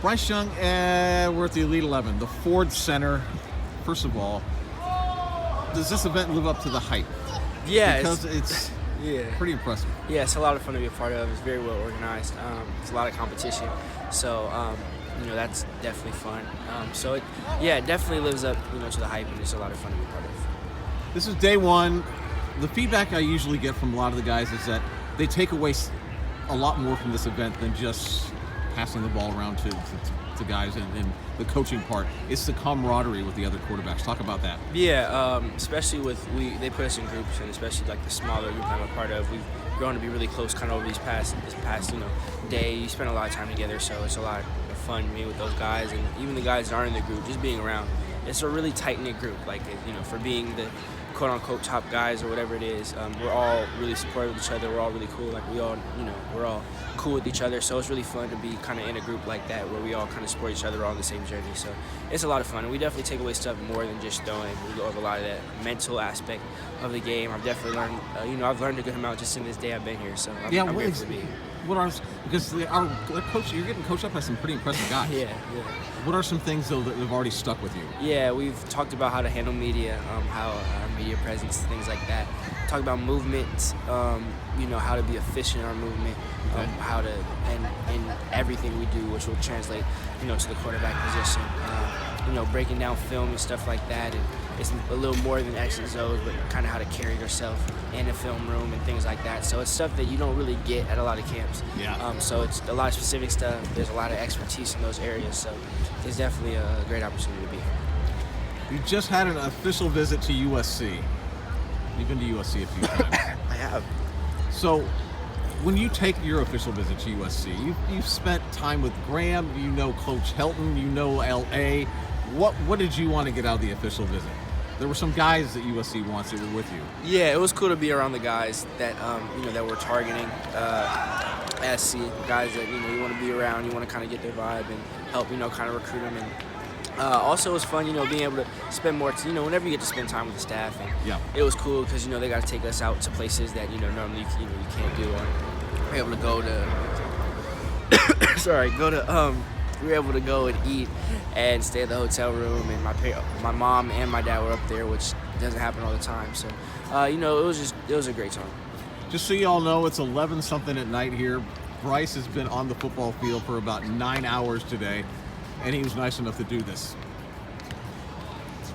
Bryce Young, we're at the Elite 11, the Ford Center. First of all, does this event live up to the hype? Yeah, because it's pretty impressive. Yeah, it's a lot of fun to be a part of. It's very well organized. It's a lot of competition, so that's definitely fun. It definitely lives up to the hype, and it's a lot of fun to be a part of. This is day one. The feedback I usually get from a lot of the guys is that they take away a lot more from this event than just passing the ball around to guys and the coaching part. It's the camaraderie with the other quarterbacks. Talk about that. Yeah, especially they put us in groups, and especially like the smaller group I'm a part of, we've grown to be really close kind of over this past day. You spend a lot of time together, so it's a lot of fun to meet with those guys, and even the guys that aren't in the group, just being around. It's a really tight-knit group, for being the quote-unquote top guys or whatever it is. We're all really supportive of each other. We're all really cool. We're all cool with each other. So it's really fun to be kind of in a group like that where we all kind of support each other. We're all on the same journey. So it's a lot of fun. And we definitely take away stuff more than just throwing. We go over a lot of that mental aspect of the game. I've definitely learned, I've learned a good amount just in this day I've been here. So I'm grateful to be here. Because our coach, you're getting coached up by some pretty impressive guys. Yeah. What are some things though that have already stuck with you? Yeah, we've talked about how to handle media, how our media presence, things like that. Talk about movement, how to be efficient in our movement, how to and everything we do, which will translate, to the quarterback position. Breaking down film and stuff like that, and it's a little more than X and O's, but kind of how to carry yourself in a film room and things like that. So it's stuff that you don't really get at a lot of camps. Yeah. So it's a lot of specific stuff. There's a lot of expertise in those areas. So it's definitely a great opportunity to be here. You just had an official visit to USC. You've been to USC a few times. I have. So when you take your official visit to USC, you've spent time with Graham, Coach Helton, LA. What did you want to get out of the official visit? There were some guys that USC wants that were with you. Yeah, it was cool to be around the guys that that we're targeting. SC guys that you want to be around, you want to kind of get their vibe and help kind of recruit them. And also it was fun being able to spend more whenever you get to spend time with the staff. And it was cool because they got to take us out to places that normally you can't do. We're able to go to we were able to go and eat and stay at the hotel room, and my mom and my dad were up there, which doesn't happen all the time. So it was a great time. Just so you all know, it's 11-something at night here. Bryce has been on the football field for about 9 hours today, and he was nice enough to do this.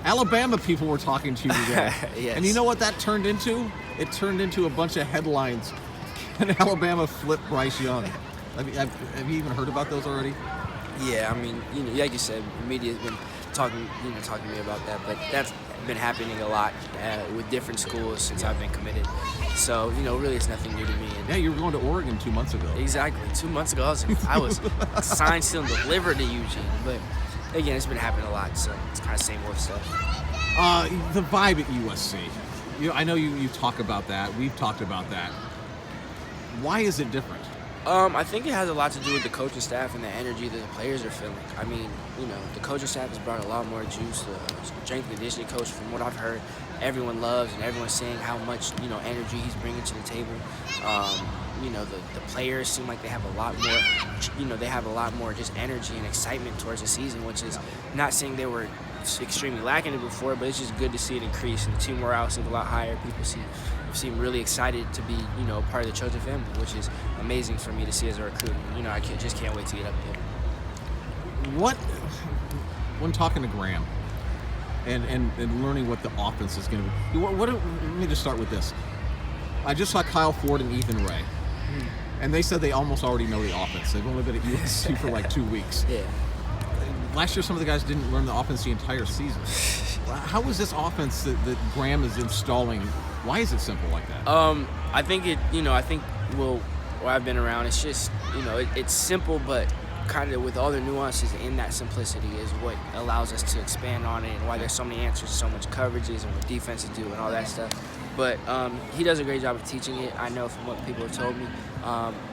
Alabama people were talking to you today. Yes. And you know what that turned into? It turned into a bunch of headlines. Can Alabama flip Bryce Young? Have you even heard about those already? Yeah, I mean, like you said, media's been talking to me about that, but that's been happening a lot with different schools since I've been committed. So, really it's nothing new to me. Yeah, you were going to Oregon 2 months ago. Exactly. 2 months ago, I was signed, sealed, and delivered to Eugene. But, again, it's been happening a lot, so it's kind of same old stuff. The vibe at USC. I know you talk about that. We've talked about that. Why is it different? I think it has a lot to do with the coaching staff and the energy that the players are feeling. I mean, the coaching staff has brought a lot more juice. The strength and conditioning coach, from what I've heard, everyone loves, and everyone's saying how much, energy he's bringing to the table. The players seem like they have a lot more, just energy and excitement towards the season, which is not saying they were extremely lacking it before, but it's just good to see it increase, and the team morale seems a lot higher. People seem really excited to be, part of the Trojan family, which is amazing for me to see as a recruit. I just can't wait to get up there. When talking to Graham and learning what the offense is going to be, let me just start with this. I just saw Kyle Ford and Ethan Ray, and they said they almost already know the offense. They've only been at USC for like 2 weeks. Yeah. Last year, some of the guys didn't learn the offense the entire season. How is this offense that Graham is installing? Why is it simple like that? I think where I've been around, it's just, it's simple, but kind of with all the nuances in that simplicity is what allows us to expand on it, and why there's so many answers, so much coverages, and what defenses do, and all that stuff. But he does a great job of teaching it, I know from what people have told me.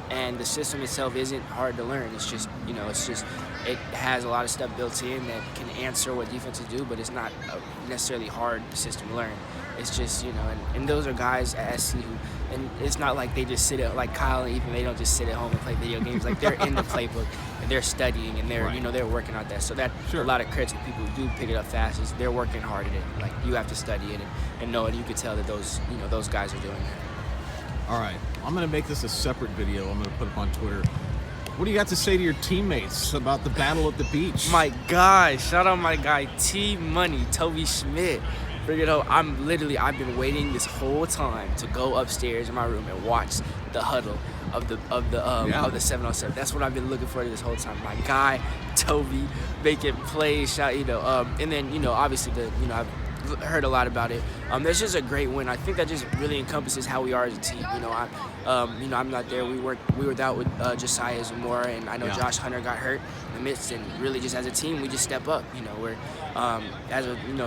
And the system itself isn't hard to learn. It's just, it has a lot of stuff built in that can answer what defenses do, but it's not a necessarily hard system to learn. It's just, and those are guys at SC who, and it's not like they just sit at, like Kyle and Ethan, they don't just sit at home and play video games. Like, they're in the playbook, and they're studying, and they're, Right. they're working on that. So that, Sure. a lot of credit to the people who do pick it up fast is they're working hard at it. Like, you have to study it and know it. You can tell that those guys are doing it. All right, I'm going to make this a separate video. I'm going to put it on Twitter. What do you got to say to your teammates about the battle at the beach? My guy, shout out my guy T-Money, Toby Schmidt. I've been waiting this whole time to go upstairs in my room and watch the huddle of the 707. That's what I've been looking for this whole time. My guy Toby making plays, and then obviously I've heard a lot about it. That's just a great win. I think that just really encompasses how we are as a team. I'm not there. We were out with Josiah Zamora, and I know Josh Hunter got hurt in the midst. And really, just as a team, we just step up. We're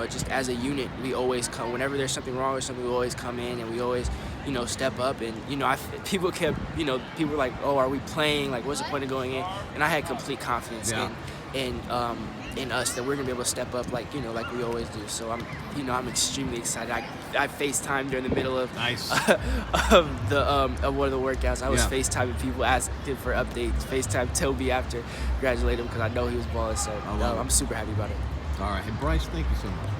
just as a unit, we always come. Whenever there's something wrong or something, we always come in and we always step up. And people were like, oh, are we playing? Like, what's the point of going in? And I had complete confidence in us that we're gonna be able to step up like we always do. So I'm extremely excited. I FaceTimed during the middle of Nice. of one of the workouts. I was FaceTiming people asking for updates. FaceTime Toby after congratulating him because I know he was balling. So I'm super happy about it. All right, and Bryce, thank you so much.